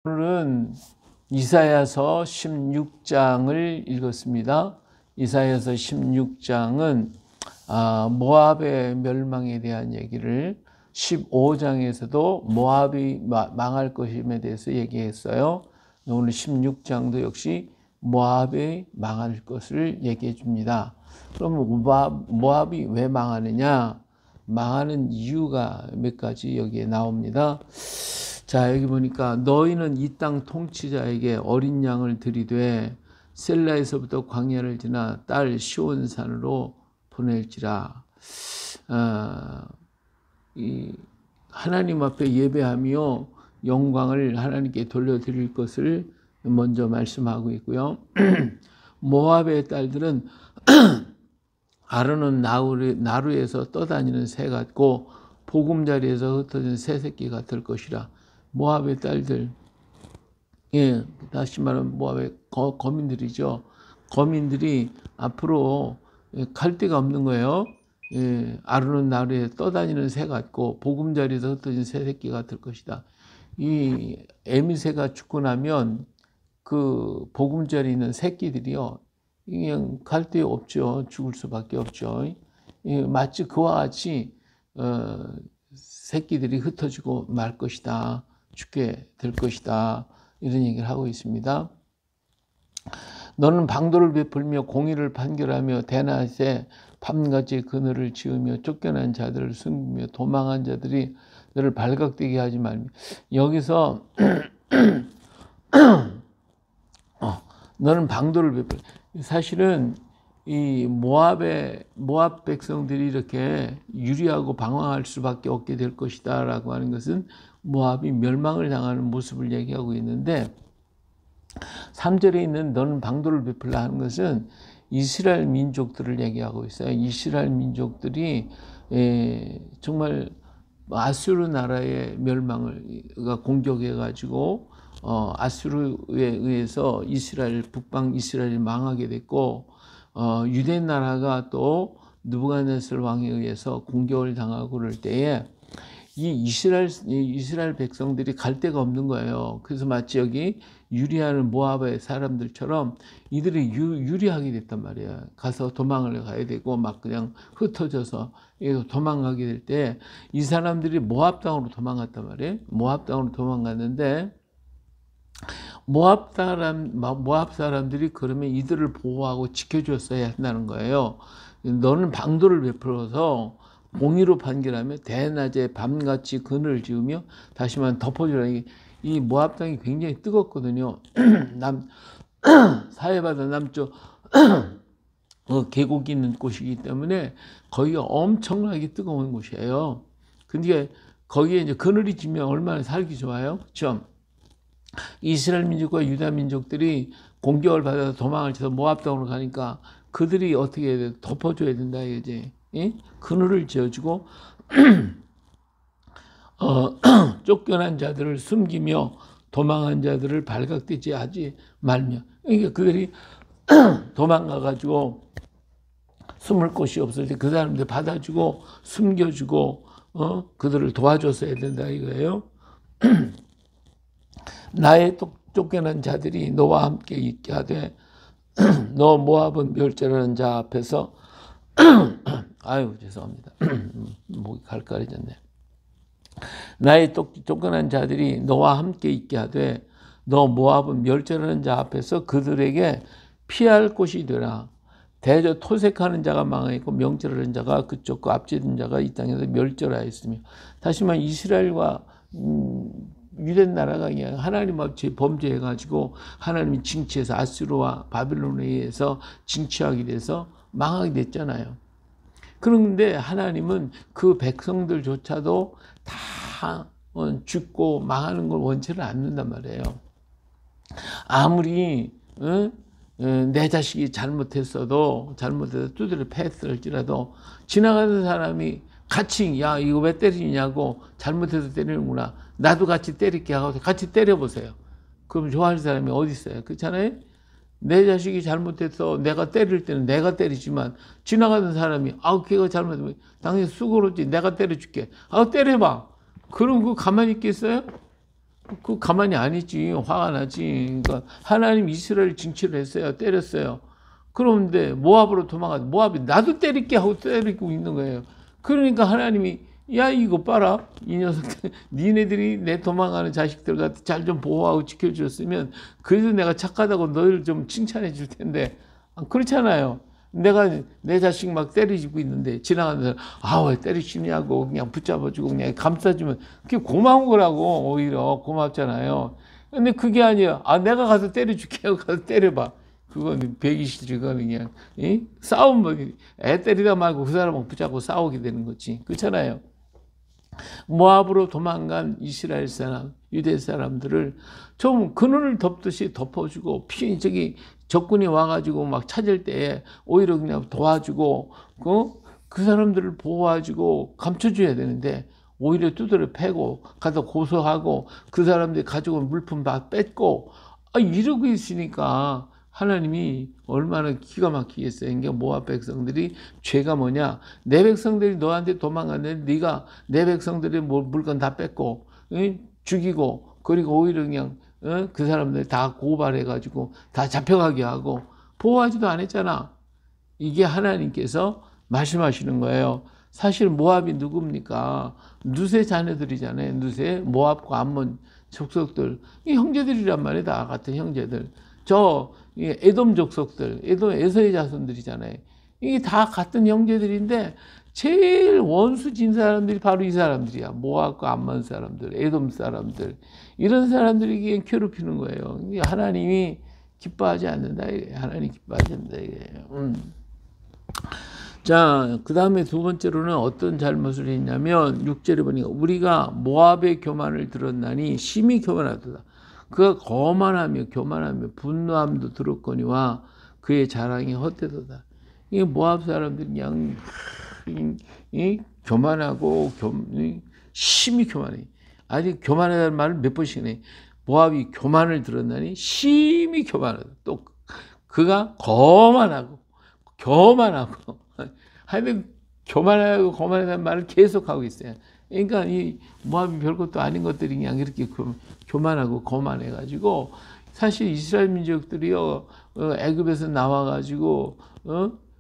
오늘은 이사야서 16장을 읽었습니다. 이사야서 16장은 모압의 멸망에 대한 얘기를 15장에서도 모압이 망할 것임에 대해서 얘기했어요. 오늘 16장도 역시 모압이 망할 것을 얘기해 줍니다. 그럼 모압이 왜 망하느냐? 망하는 이유가 몇 가지 여기에 나옵니다. 자, 여기 보니까 너희는 이 땅 통치자에게 어린 양을 들이되 셀라에서부터 광야를 지나 딸 시온산으로 보낼지라. 하나님 앞에 예배하며 영광을 하나님께 돌려드릴 것을 먼저 말씀하고 있고요. 모압의 딸들은 아르논 나루에서 떠다니는 새 같고 보금자리에서 흩어진 새 새끼 같을 것이라. 모압의 딸들, 다시 말하면 모압의 거민들이죠. 거민들이 앞으로 갈 데가 없는 거예요. 아르논 나루에 떠다니는 새 같고 보금자리에서 흩어진 새 새끼 같을 것이다. 이 에미새가 죽고 나면 그 보금자리에 있는 새끼들이요, 그냥 갈 데 없죠. 죽을 수밖에 없죠. 마치 그와 같이 새끼들이 흩어지고 말 것이다. 죽게 될 것이다. 이런 얘기를 하고 있습니다. 너는 방도를 베풀며 공의를 판결하며 대낮에 밤같이 그늘을 지으며 쫓겨난 자들을 숨기며 도망한 자들이 너를 발각되게 하지 말며. 여기서 너는 방도를 베풀. 사실은 이 모압 백성들이 이렇게 유리하고 방황할 수밖에 없게 될 것이다라고 하는 것은 모압이 멸망을 당하는 모습을 얘기하고 있는데, 3절에 있는 너는 방도를 베풀라 하는 것은 이스라엘 민족들을 얘기하고 있어요. 이스라엘 민족들이 정말 아수르 나라의 멸망을 공격해 가지고 아수르에 의해서 북방 이스라엘이 망하게 됐고, 유대 나라가 또 느부갓네살 왕에 의해서 공격을 당하고 그럴 때에 이 이스라엘 백성들이 갈 데가 없는 거예요. 그래서 마치 여기 유리하는 모압의 사람들처럼 이들이 유리하게 됐단 말이에요. 가서 도망을 가야 되고 막 그냥 흩어져서 도망가게 될 때 이 사람들이 모압 땅으로 도망갔단 말이에요. 모압 땅으로 도망갔는데 모압 사람들이 그러면 이들을 보호하고 지켜줬어야 한다는 거예요. 너는 방도를 베풀어서 공의로 판결하며 대낮에 밤같이 그늘을 지으며 다시 말하면 덮어주라. 이 모압 땅이 굉장히 뜨겁거든요. 사해바다 남쪽 계곡이 있는 곳이기 때문에 거기가 엄청나게 뜨거운 곳이에요. 근데 거기에 이제 그늘이 지면 얼마나 살기 좋아요, 그렇죠? 이스라엘 민족과 유다 민족들이 공격을 받아서 도망을 쳐서 모압 땅으로 가니까 그들이 어떻게 해야 돼? 덮어줘야 된다 이거지. 그늘을 지어주고 쫓겨난 자들을 숨기며 도망한 자들을 발각되지 하지 말며. 그러니까 그들이 도망가가지고 숨을 곳이 없을 때 그 사람들 받아주고 숨겨주고 그들을 도와줬어야 된다 이거예요. 나의 쫓겨난 자들이 너와 함께 있게 하되 너 모압은 멸절하는 자 앞에서 아유 죄송합니다. 목이 갈갈해졌네. 나의 쫓겨난 자들이 너와 함께 있게 하되 너 모압은 멸절하는 자 앞에서 그들에게 피할 곳이 되라. 대저 토색하는 자가 망하였고 명절하는 자가 그쪽 앞지른 자가 이 땅에서 멸절하였으며. 다시 말하면 이스라엘과 유대 나라가 그냥 하나님 앞에 범죄해가지고 하나님이 징치해서 아수르와 바빌론에 의해서 징치하게 돼서 망하게 됐잖아요. 그런데 하나님은 그 백성들조차도 다 죽고 망하는 걸 원치를 않는단 말이에요. 아무리 내 자식이 잘못해서 두드려 패했을지라도 지나가는 사람이 같이 야 이거 왜 때리냐고 잘못해서 때리는구나 나도 같이 때릴게 하고 같이 때려보세요. 그럼 좋아하는 사람이 어디 있어요? 그렇잖아요. 내 자식이 잘못해서 내가 때릴 때는 내가 때리지만 지나가는 사람이 걔가 잘못하면 당연히 수고롭지 내가 때려줄게 때려봐. 그럼 그거 가만히 있겠어요? 그 가만히 안 있지. 화가 나지. 그러니까 하나님 이스라엘 징치를 했어요. 때렸어요. 그런데 모압으로 도망가서 모압이 나도 때릴게 하고 때리고 있는 거예요. 그러니까 하나님이 야 이거 봐라. 이 녀석들 니네들이 내 도망가는 자식들 같아 잘 좀 보호하고 지켜줬으면 그래도 내가 착하다고 너희를 좀 칭찬해 줄 텐데 그렇잖아요. 내가 내 자식 막 때리고 있는데 지나가는 사람 왜 때리시냐고 그냥 붙잡아주고 그냥 감싸주면 그게 고마운 거라고. 오히려 고맙잖아요. 근데 그게 아니야. 내가 가서 때려줄게 하고 가서 때려봐. 그건 배기 싫지. 그건 그냥 싸움 애 때리다 말고 그 사람하고 붙잡고 싸우게 되는 거지. 그렇잖아요. 모압으로 도망간 이스라엘 사람, 유대 사람들을 좀 그늘을 덮듯이 덮어주고 저기 적군이 와가지고 막 찾을 때에 오히려 그냥 도와주고 그 사람들을 보호해주고 감춰줘야 되는데 오히려 두드려 패고 가서 고소하고 그 사람들이 가지고 온 물품 다 뺏고 이러고 있으니까 하나님이 얼마나 기가 막히겠어요. 그러니까 모압 백성들이 죄가 뭐냐? 내 백성들이 너한테 도망갔는데 네가 내 백성들의 물건 다 뺏고 죽이고 그리고 오히려 그냥 그 사람들 다 고발해가지고 다 잡혀가게 하고 보호하지도 않았잖아. 이게 하나님께서 말씀하시는 거예요. 사실 모압이 누굽니까? 누세 자녀들이잖아요. 누세, 모압과 암몬 족속들. 이 형제들이란 말이야. 다 같은 형제들. 에돔 족속들, 에서의 자손들이잖아요. 이게 다 같은 형제들인데 제일 원수진 사람들이 바로 이 사람들이야. 모압과 암몬 사람들, 에돔 사람들. 이런 사람들이 괴롭히는 거예요. 하나님이 기뻐하지 않는다. 하나님이 기뻐하지 않는다. 자, 그 다음에 두 번째로는 어떤 잘못을 했냐면 6절에 보니까 우리가 모압의 교만을 들었나니 심히 교만하도다. 그가 거만하며 교만하며 분노함도 들었거니와 그의 자랑이 헛되도다. 이 모압 사람들이 그냥 교만하고 심히 교만해. 아직 교만하다는 말을 몇 번씩 해. 모압이 교만을 들었나니 심히 교만하다. 또 그가 거만하고 교만하고 하여튼 교만하다는 말을 계속하고 있어요. 그러니까 이 모압이 별것도 아닌 것들이 그냥 이렇게 교만하고 거만해가지고 사실 이스라엘 민족들이요 애굽에서 나와가지고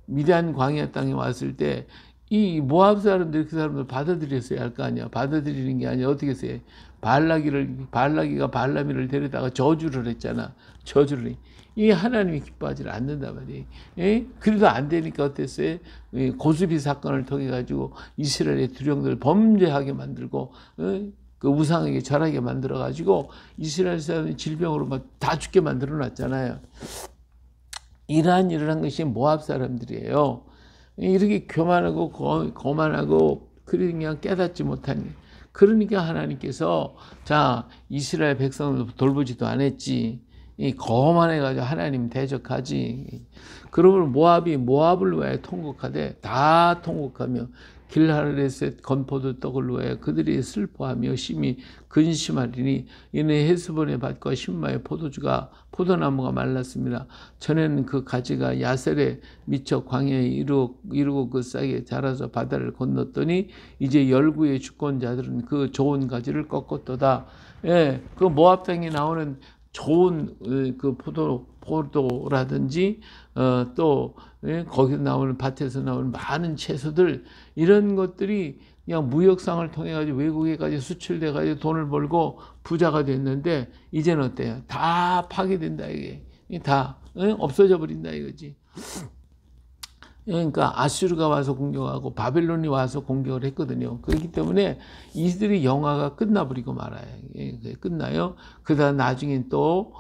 미디안 광야 땅에 왔을 때 이 모압 사람들이 그 사람들 받아들였어야 할 거 아니야. 받아들이는 게 아니라 어떻게 했어요? 발락이가 발람이를 데려다가 저주를 했잖아. 저주를. 이 하나님이 기뻐하지 않는단 말이에요. 예? 그래도 안 되니까 어땠어요? 고수비 사건을 통해 가지고 이스라엘의 두령들을 범죄하게 만들고 그 우상에게 절하게 만들어 가지고 이스라엘 사람이 질병으로 막 다 죽게 만들어 놨잖아요. 이러한 것이 모압 사람들이에요. 이렇게 교만하고 거만하고 그냥 깨닫지 못한. 그러니까 하나님께서 자 이스라엘 백성을 돌보지도 않았지. 거만해가지고 하나님 대적하지. 그러면 모압이 모압을 왜 통곡하되 다 통곡하며 길하르에셋 건포도 떡을 위하여 그들이 슬퍼하며 심히 근심하리니 이는 헤스본의 밭과 신마의 포도나무가 말랐습니다. 전에는 그 가지가 야셀에 미쳐 광야에 이루고 그 싹에 자라서 바다를 건넜더니 이제 열구의 주권자들은 그 좋은 가지를 꺾었도다. 예, 그 모압 땅에 나오는 좋은 그 포도라든지 또 거기서 나오는 밭에서 나오는 많은 채소들 이런 것들이 그냥 무역상을 통해 가지고 외국에까지 수출돼 가지고 돈을 벌고 부자가 됐는데 이제는 어때요? 다 파괴된다 이게 다 없어져 버린다 이거지. 그러니까 아수르가 와서 공격하고 바벨론이 와서 공격을 했거든요. 그렇기 때문에 이들이 영화가 끝나버리고 말아요. 끝나요. 그러다 나중엔 또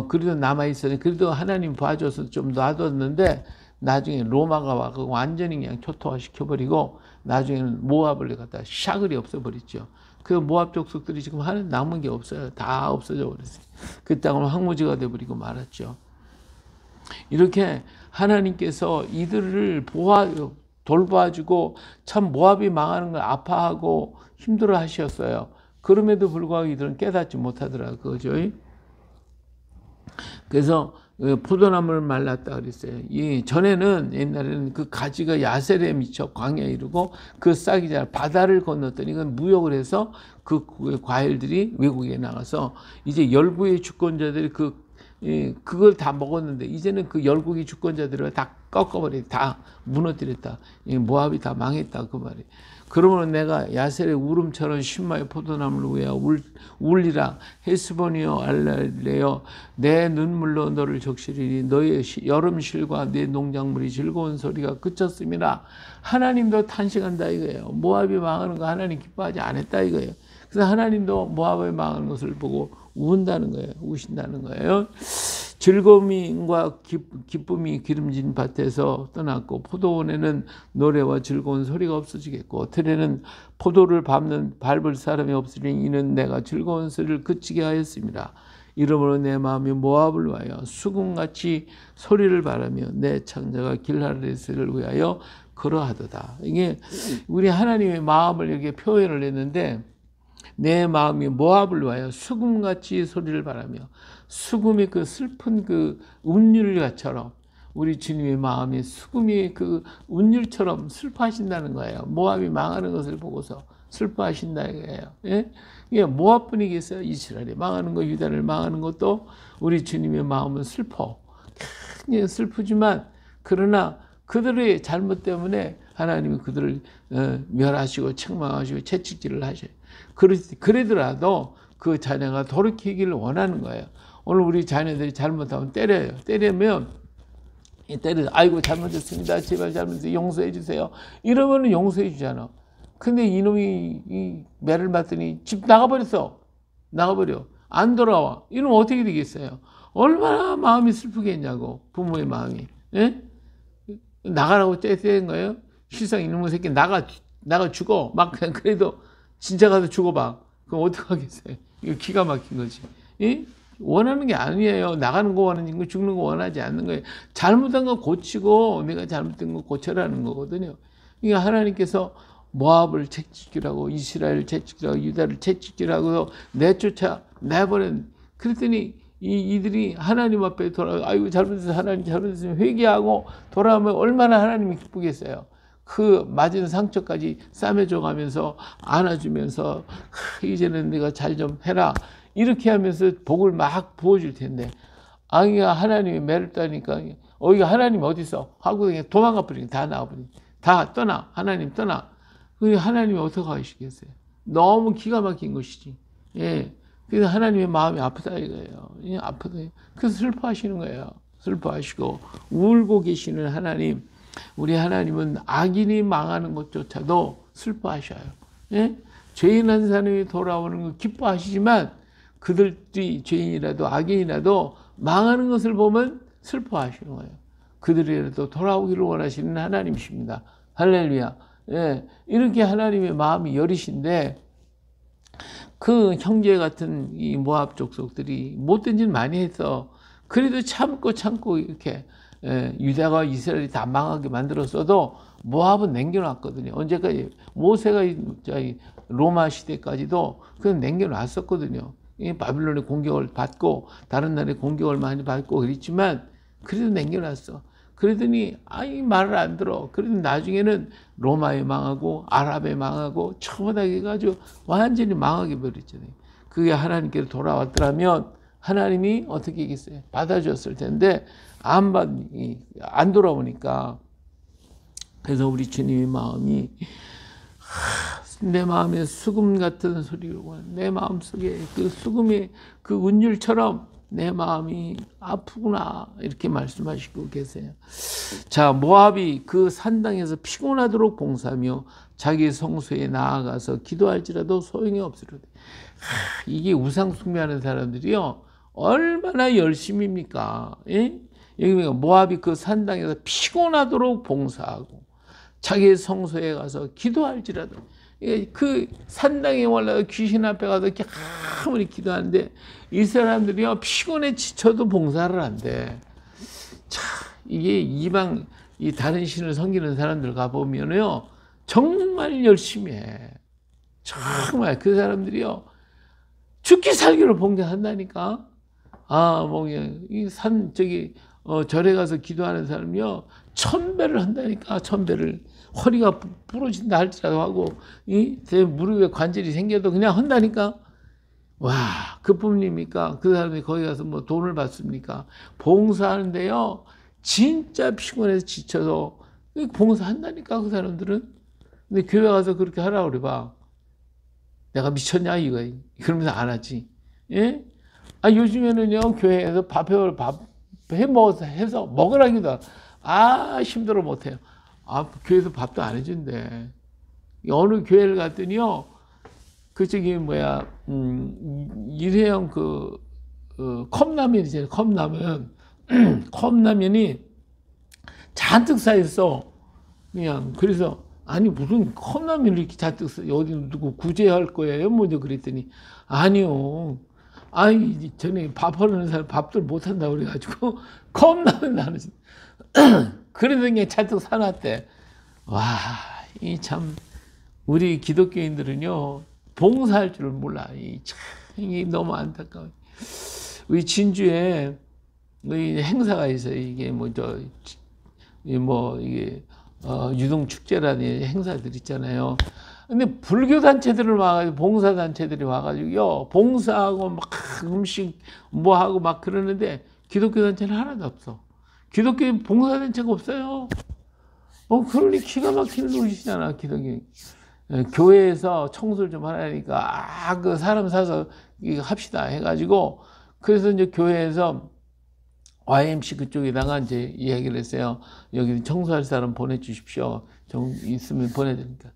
그래도 남아있어요. 그래도 하나님 봐줘서 좀 놔뒀는데 나중에 로마가 와서 완전히 그냥 초토화 시켜버리고 나중에는 모압을 갖다 샤글이 없어버렸죠. 그 모압 족속들이 지금 하는 남은 게 없어요. 다 없어져 버렸어요. 그 땅은 황무지가 돼버리고 말았죠. 이렇게 하나님께서 이들을 돌봐주고 참 모압이 망하는 걸 아파하고 힘들어 하셨어요. 그럼에도 불구하고 이들은 깨닫지 못하더라고요. 그죠? 그래서 포도나무를 말랐다 그랬어요. 이 전에는 옛날에는 그 가지가 야셀에 미쳐 광야에 이르고 그 싹이 잘 바다를 건넜더니 이건 무역을 해서 그 과일들이 외국에 나가서 이제 열국의 주권자들이 그걸 다 먹었는데 이제는 그 열국의 주권자들을 다 꺾어버려, 다 무너뜨렸다. 모압이 다 망했다 그 말이에요. 그러면 내가 야셀의 울음처럼 신마의 포도나무를 위하여 울리라. 헤스본이여 알랄레여 내 눈물로 너를 적시리니 너의 여름 실과 내 농작물이 즐거운 소리가 그쳤음이라. 하나님도 탄식한다 이거예요. 모압이 망하는 거 하나님 기뻐하지 않았다 이거예요. 그래서 하나님도 모압이 망하는 것을 보고 운다는 거예요. 우신다는 거예요. 즐거움과 기쁨이 기름진 밭에서 떠났고 포도원에는 노래와 즐거운 소리가 없어지겠고 들에는 포도를 밟을 사람이 없으니 이는 내가 즐거운 소리를 그치게 하였습니다. 이러므로 내 마음이 모압을 위하여 수금같이 소리를 바라며 내 창자가 길하레스를 위하여 그러하도다. 이게 우리 하나님의 마음을 이렇게 표현을 했는데 내 마음이 모압을 위하여 수금같이 소리를 바라며 수금이 그 슬픈 그 운율처럼 우리 주님의 마음이 수금이 그 운율처럼 슬퍼하신다는 거예요. 모압이 망하는 것을 보고서 슬퍼하신다 이거예요. 예? 이게 모압뿐이겠어요. 이스라엘이 망하는 거, 유다를 망하는 것도 우리 주님의 마음은 슬퍼. 굉장히 슬프지만 그러나 그들의 잘못 때문에 하나님이 그들을 멸하시고 책망하시고 채찍질을 하셔요. 그러더라도 그 자녀가 돌이키기를 원하는 거예요. 오늘 우리 자녀들이 잘못하면 때려요. 때리면 아이고 잘못했습니다. 제발 잘못했어요. 용서해 주세요. 이러면은 용서해 주잖아. 근데 이놈이 이 매를 맞더니 집 나가버렸어. 나가버려. 안 돌아와. 이러면 어떻게 되겠어요? 얼마나 마음이 슬프겠냐고. 부모의 마음이. 예? 나가라고 떼는 거예요? 실상 이놈의 새끼 나가 죽어. 막 그냥 그래도 진짜 가서 죽어봐. 그럼 어떡하겠어요? 이거 기가 막힌 거지. 예? 원하는 게 아니에요. 나가는 거 원하는 거, 죽는 거 원하지 않는 거예요. 잘못한 거 고치고 내가 잘못된 거 고쳐라는 거거든요. 그러니까 하나님께서 모압을 채찍질하고 이스라엘을 채찍질하고 유다를 채찍질하고 내버린 그랬더니 이들이 하나님 앞에 아이고 잘못해서 하나님 잘못했으면 회개하고 돌아오면 얼마나 하나님이 기쁘겠어요. 그 맞은 상처까지 싸매줘 가면서 안아주면서 이제는 내가 잘 좀 해라 이렇게 하면서 복을 막 부어줄 텐데 아기가 하나님이 매를 따니까 이가 하나님 어디 있어 하고 그냥 도망가 버리니 다 나와버리니 다 떠나 하나님 떠나 그 하나님이 어떻게 하시겠어요? 너무 기가 막힌 것이지. 예. 그래서 하나님의 마음이 아프다 이거예요. 아프다. 그래서 슬퍼하시는 거예요. 슬퍼하시고 울고 계시는 하나님. 우리 하나님은 악인이 망하는 것조차도 슬퍼하셔요. 예? 죄인한 사람이 돌아오는 거 기뻐하시지만 그들이 죄인이라도 악인이라도 망하는 것을 보면 슬퍼하시는 거예요. 그들이라도 돌아오기를 원하시는 하나님이십니다. 할렐루야. 예. 이렇게 하나님의 마음이 여리신데 그 형제 같은 이 모압 족속들이 못된 짓 많이 했어. 그래도 참고 이렇게 유다가 이스라엘이 다 망하게 만들었어도 모압은 남겨놨거든요. 언제까지 모세가 로마 시대까지도 그냥 남겨놨었거든요. 바빌론의 공격을 받고 다른 나라의 공격을 많이 받고 그랬지만 그래도 남겨놨어. 그러더니 말을 안 들어. 그래도 나중에는 로마에 망하고 아랍에 망하고 처음부터 해가지고 완전히 망하게 버렸잖아요. 그게 하나님께로 돌아왔더라면 하나님이 어떻게 하겠어요? 받아줬을 텐데 안 돌아오니까. 그래서 우리 주님의 마음이 내 마음에 수금 같은 소리로 내 마음속에 그 수금의 그 운율처럼 내 마음이 아프구나 이렇게 말씀하시고 계세요. 자, 모압이 그 산당에서 피곤하도록 봉사하며 자기 성소에 나아가서 기도할지라도 소용이 없으리로다. 이게 우상 숭배하는 사람들이요 얼마나 열심입니까? 예? 여기 모압이 그 산당에서 피곤하도록 봉사하고 자기 성소에 가서 기도할지라도 그 산당에 올라가 귀신 앞에 가서 이렇게 아무리 기도하는데 이 사람들이요 피곤에 지쳐도 봉사를 한대. 자, 이게 이방 이 다른 신을 섬기는 사람들 가보면요 정말 열심히 해. 정말 그 사람들이요 죽기 살기로 봉사한다니까. 뭐 그냥 이 저기 절에 가서 기도하는 사람이요 1000배를 한다니까. 1000배를. 허리가 부러진다 할지라도 하고 제 무릎에 관절이 생겨도 그냥 한다니까. 와, 그뿐입니까? 그 사람이 거기 가서 뭐 돈을 받습니까? 봉사하는데요 진짜 피곤해서 지쳐서 봉사한다니까 그 사람들은. 근데 교회 가서 그렇게 하라고 그래봐. 내가 미쳤냐 이거. 그러면서 안 하지. 예? 요즘에는요 교회에서 밥 해먹어서 해서 먹으라기도 힘들어 못해요. 교회에서 밥도 안 해준대. 어느 교회를 갔더니요 저기 뭐야 일회용 컵라면이잖아요. 컵라면. 컵라면이 잔뜩 쌓였어. 그냥 그래서 무슨 컵라면을 이렇게 잔뜩 어디 누구 구제할 거예요? 먼저 그랬더니 아니요. 전에 밥하는 사람 밥들 못 한다고 그래가지고 컵라면 나누지. 그래서 그냥 잔뜩 사놨대. 와, 참 우리 기독교인들은요 봉사할 줄을 몰라. 이게 너무 안타까워. 우리 진주에 행사가 있어요. 이게 이게 유동 축제라는 행사들 있잖아요. 근데 불교 단체들을 와가지고 봉사 단체들이 와가지고요 봉사하고 막 음식 뭐 하고 막 그러는데 기독교 단체는 하나도 없어. 기독교 봉사 단체가 없어요. 그러니 기가 막히는 노릇이잖아 기독교. 교회에서 청소를 좀 하라니까 그 사람 사서 이거 합시다 해가지고 그래서 이제 교회에서 YMC 그쪽에다가 이제 이야기를 했어요. 여기 청소할 사람 보내주십시오. 좀 있으면 보내드리니까.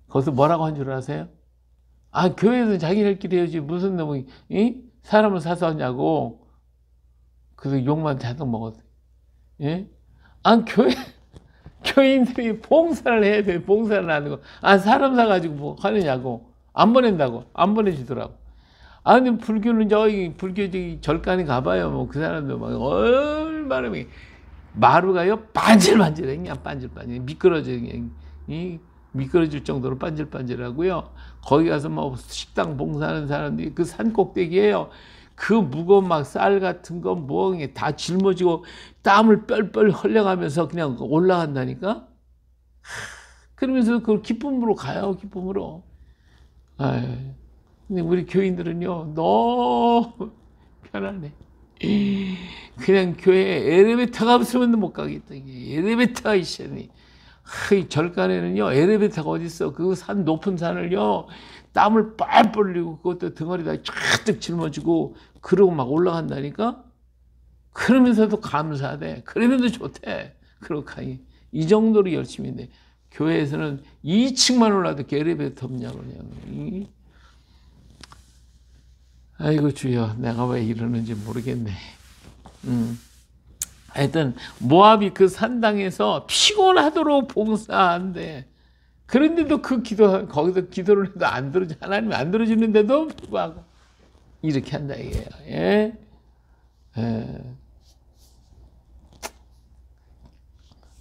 거기서 뭐라고 한 줄 아세요? 교회에서 자기네끼리 해야지 무슨 놈이 사람을 사서 하냐고. 그래서 욕만 잔뜩 먹었어요. 예? 교인들이 봉사를 해야 돼. 봉사를 안 하고. 사람 사가지고 뭐 하느냐고. 안 보낸다고. 안 보내주더라고. 근데 불교는 불교적인 절간에 가봐요. 뭐 그 사람들 막 얼마나 마루가요 반질반질해. 그냥 반질반질. 미끄러질 정도로 반질반질하고요. 거기 가서 뭐 식당 봉사하는 사람들이 그 산 꼭대기에요. 그 무거운 막 쌀 같은 거 뭐 다 짊어지고 땀을 뻘뻘 흘려가면서 그냥 올라간다니까. 그러면서 그걸 기쁨으로 가요. 기쁨으로. 근데 우리 교인들은요 너무 편안해. 그냥 교회에 엘리베이터가 없으면 못 가겠다. 엘리베이터가 있어야니. 이 절간에는요 엘리베이터가 어디 있어? 그 산 높은 산을요 땀을 뻘뻘 흘리고 그것도 등허리다 쫙 짊어지고 그러고 막 올라간다니까. 그러면서도 감사하대. 그러면서 좋대. 그렇게 이 정도로 열심히 했는데 교회에서는 2층만 올라도 엘리베이터 없냐고 그냥. 아이고 주여, 내가 왜 이러는지 모르겠네. 하여튼 모압이 그 산당에서 피곤하도록 봉사한대. 그런데도 거기서 기도를 해도 안 들어줘. 하나님이 안 들어주는데도 불구하고 이렇게 한다 이게요. 예?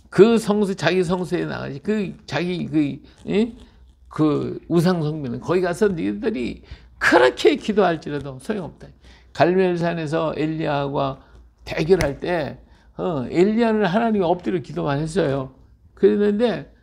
그 자기 성소에 나가지. 그 우상 성묘는 거기 가서 너희들이 그렇게 기도할지라도 소용없다. 갈멜산에서 엘리야와 대결할 때 엘리야는 하나님이 엎드려 기도만 했어요. 그랬는데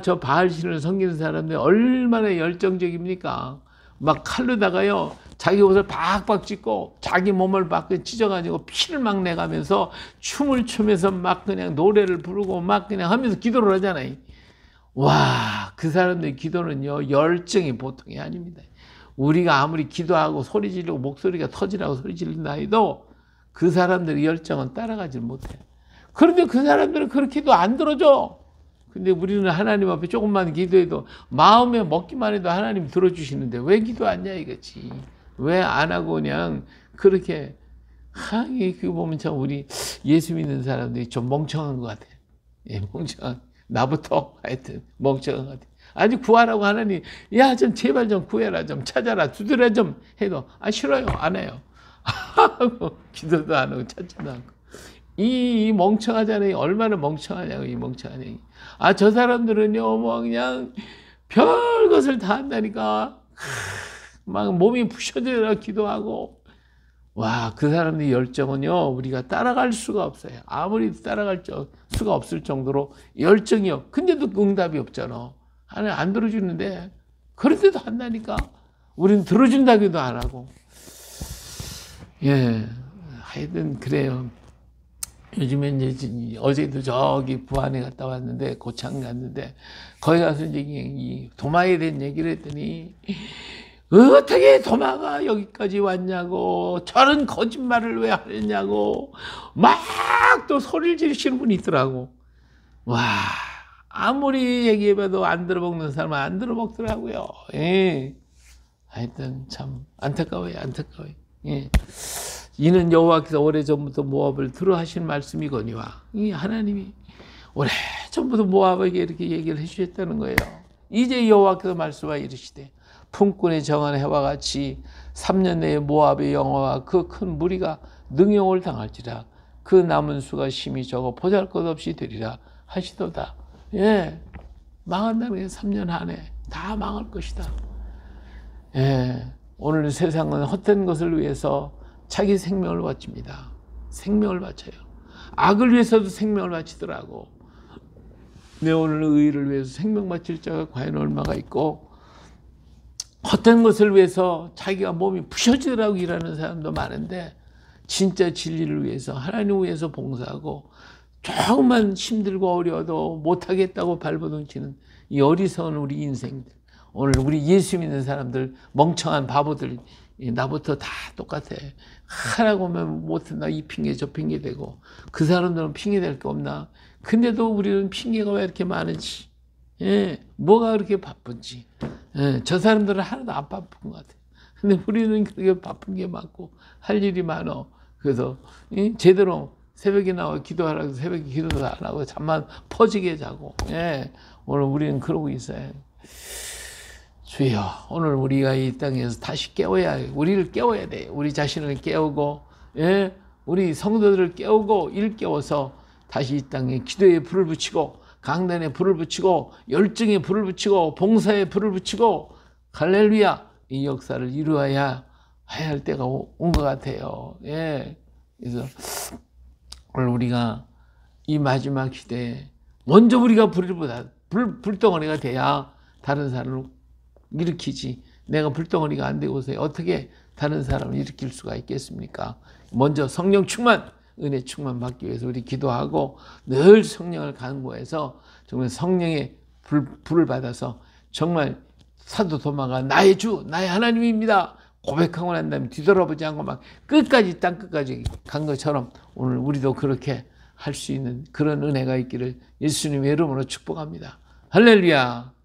저 바알신을 섬기는 사람들 얼마나 열정적입니까? 막 칼로다가요 자기 옷을 박박 찢고 자기 몸을 막 찢어가지고 피를 막 내가면서 춤을 추면서 막 그냥 노래를 부르고 막 그냥 하면서 기도를 하잖아요. 와, 그 사람들의 기도는요 열정이 보통이 아닙니다. 우리가 아무리 기도하고 소리 지르고 목소리가 터지라고 소리 지른다 해도 그 사람들의 열정은 따라가지 못해. 그런데 그 사람들은 그렇게도 안 들어줘. 근데 우리는 하나님 앞에 조금만 기도해도 마음에 먹기만 해도 하나님 들어주시는데 왜 기도하냐 이거지. 왜 안 하고 그냥 그렇게 그 보면 참 우리 예수 믿는 사람들이 좀 멍청한 것 같아. 예, 멍청한. 나부터 하여튼 멍청한 것 같아. 아니 구하라고 하나님 좀 제발 좀 구해라 좀 찾아라 두드려 좀 해도 싫어요 안 해요. 기도도 안 하고 찾지도 않고 이 멍청하잖아요. 얼마나 멍청하냐고 이 멍청하냐. 저 사람들은요 뭐 그냥 별것을 다 한다니까. 막 몸이 부셔져라 기도하고 와, 그 사람의 열정은요, 우리가 따라갈 수가 없어요. 아무리 따라갈 수가 없을 정도로 열정이요. 근데도 응답이 없잖아. 하나님 안 들어주는데, 그런데도 한다니까? 우리는 들어준다기도 안 하고. 예, 하여튼, 그래요. 요즘에 이제, 어제도 저기 부안에 갔다 왔는데, 고창 갔는데, 거기 가서 이제 이 도마에 대한 얘기를 했더니, 어떻게 도마가 여기까지 왔냐고, 저런 거짓말을 왜 하느냐고, 막 또 소리를 지르시는 분이 있더라고. 와, 아무리 얘기해봐도 안 들어먹는 사람은 안 들어먹더라고요. 예. 하여튼 참 안타까워요, 안타까워요. 예. 이는 여호와께서 오래전부터 모압을 들어 하신 말씀이거니와, 이 하나님이 오래전부터 모압에게 이렇게 얘기를 해주셨다는 거예요. 이제 여호와께서 말씀하여 이르시되 품꾼의 정한 해와 같이 3년 내에 모압의 영화와 그 큰 무리가 능욕을 당할지라. 그 남은 수가 심히 적어 보잘것없이 되리라 하시도다. 예, 망한다는 게 3년 안에 다 망할 것이다. 예, 오늘 세상은 헛된 것을 위해서 자기 생명을 바칩니다. 생명을 바쳐요. 악을 위해서도 생명을 바치더라고. 내 오늘 의를 위해서 생명 바칠 자가 과연 얼마가 있고, 헛된 것을 위해서 자기가 몸이 부셔지더라고 일하는 사람도 많은데, 진짜 진리를 위해서, 하나님을 위해서 봉사하고 조금만 힘들고 어려워도 못하겠다고 발버둥치는 이 어리석은 우리 인생들, 오늘 우리 예수 믿는 사람들, 멍청한 바보들, 나부터 다 똑같아. 하라고 하면 못한다, 이 핑계 저 핑계 대고. 그 사람들은 핑계 댈 게 없나? 근데도 우리는 핑계가 왜 이렇게 많은지, 예, 뭐가 그렇게 바쁜지. 예, 저 사람들은 하나도 안 바쁜 것 같아요. 근데 우리는 그렇게 바쁜 게 많고 할 일이 많어. 그래서 제대로 새벽에 나와 기도하라고 새벽에 기도도 안 하고 잠만 퍼지게 자고. 예, 오늘 우리는 그러고 있어요. 주여, 오늘 우리가 이 땅에서 다시 깨워야, 우리를 깨워야 돼. 우리 자신을 깨우고, 예, 우리 성도들을 깨우고 일깨워서 다시 이 땅에 기도에 불을 붙이고, 강단에 불을 붙이고, 열정에 불을 붙이고, 봉사에 불을 붙이고, 할렐루야, 이 역사를 이루어야 해야 할 때가 온 것 같아요. 예. 그래서 오늘 우리가 이 마지막 시대에 먼저 우리가 불덩어리가 돼야 다른 사람을 일으키지. 내가 불덩어리가 안 되고서 어떻게 다른 사람을 일으킬 수가 있겠습니까? 먼저 성령 충만, 은혜 충만 받기 위해서 우리 기도하고 늘 성령을 간구해서 정말 성령의 불을 받아서 정말 사도 도마가 나의 주, 나의 하나님입니다 고백하고 난 다음에 뒤돌아보지 않고 막 끝까지, 땅 끝까지 간 것처럼 오늘 우리도 그렇게 할 수 있는 그런 은혜가 있기를 예수님의 이름으로 축복합니다. 할렐루야.